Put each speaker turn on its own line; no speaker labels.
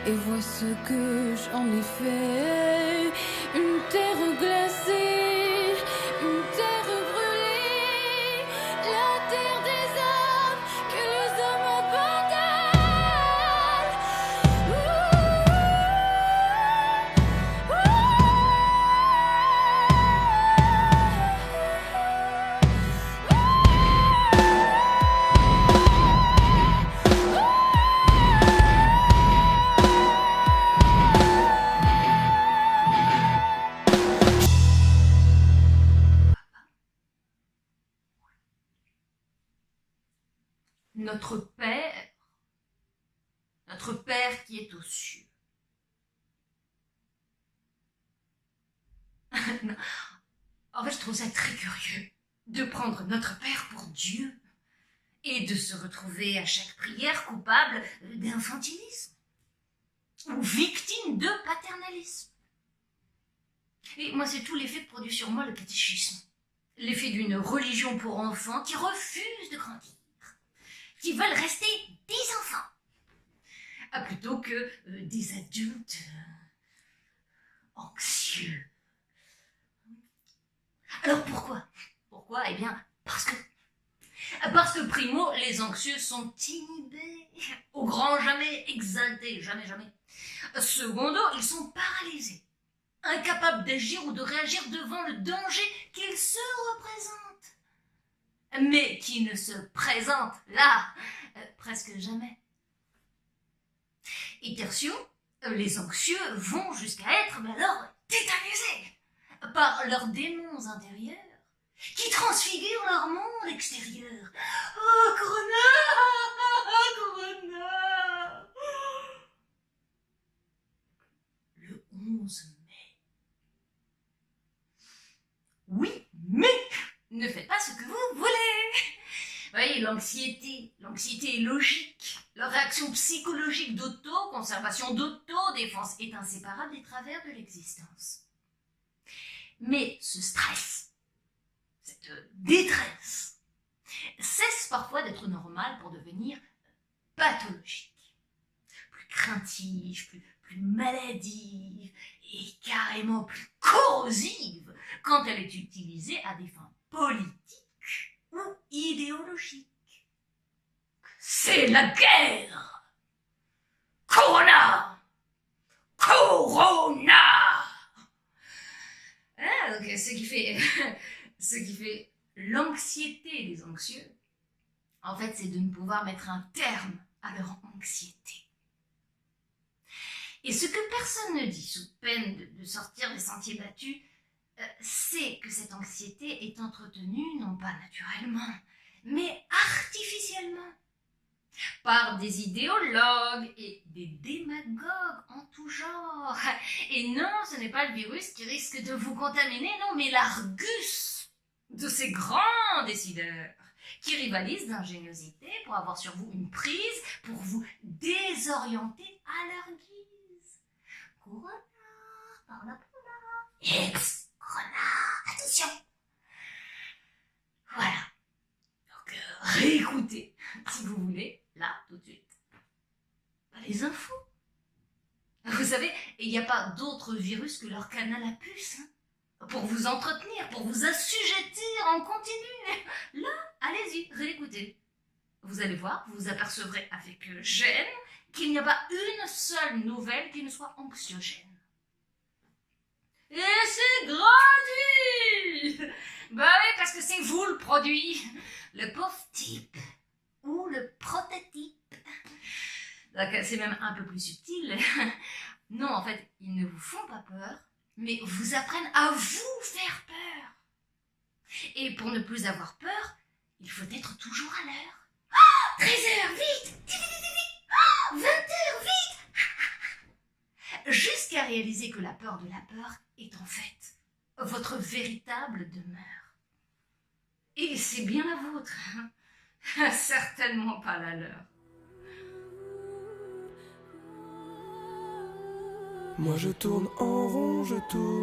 Et vois ce que j'en ai fait. Une terre glacée, une terre brûlée, la terre des hommes que les hommes abandonnent.
Notre Père qui est aux cieux. Non. En fait, je trouve ça très curieux de prendre notre Père pour Dieu et de se retrouver à chaque prière coupable d'infantilisme ou victime de paternalisme. Et moi, c'est tout l'effet que produit sur moi le catéchisme. L'effet d'une religion pour enfants qui refuse de grandir, qui veulent rester des enfants, plutôt que des adultes anxieux. Alors pourquoi ? Pourquoi ? Eh bien, parce que primo, les anxieux sont inhibés, au grand jamais exaltés, jamais. Secondo, ils sont paralysés, incapables d'agir ou de réagir devant le danger qu'ils se représentent, mais qui ne se présente là presque jamais. Et tertio, les anxieux vont jusqu'à être alors tétanisés par leurs démons intérieurs qui transfigurent leur monde extérieur. Oh, Corona! Corona! Le 11 mai. Oui, mais ne faites pas ce que vous voulez. Vous voyez, l'anxiété est logique. Leur réaction psychologique d'auto-conservation, d'auto-défense est inséparable des travers de l'existence. Mais ce stress, cette détresse, cesse parfois d'être normal pour devenir pathologique, plus craintive, plus maladive et carrément plus corrosive quand elle est utilisée à des fins politiques ou idéologiques. C'est la guerre! Corona! Corona! Ah, donc ce qui fait l'anxiété des anxieux, en fait, c'est de ne pouvoir mettre un terme à leur anxiété. Et ce que personne ne dit, sous peine de sortir des sentiers battus, c'est que cette anxiété est entretenue, non pas naturellement, mais artificiellement, par des idéologues et des démagogues en tout genre. Et non, ce n'est pas le virus qui risque de vous contaminer, non, mais l'argus de ces grands décideurs qui rivalisent d'ingéniosité pour avoir sur vous une prise, pour vous désorienter à leur guise. Corona, par là, Ex, Corona, attention. Voilà. Donc, réécoutez, si vous voulez, là, tout de suite, les infos. Vous savez, il n'y a pas d'autre virus que leur canal à puce, hein, pour vous entretenir, pour vous assujettir en continu. Là, allez-y, réécoutez. Vous allez voir, vous vous apercevrez avec gêne qu'il n'y a pas une seule nouvelle qui ne soit anxiogène. Et c'est gratuit! Bah oui, parce que c'est vous le produit, le pauvre type, ou le prototype. Donc c'est même un peu plus subtil. Non, en fait, ils ne vous font pas peur, mais vous apprennent à vous faire peur. Et pour ne plus avoir peur, il faut être toujours à l'heure. 13h, vite! 20h, vite! Jusqu'à réaliser que la peur de la peur est en fait votre véritable demeure. Et c'est bien la vôtre, hein? Certainement pas la leur.
Moi je tourne en rond, je tourne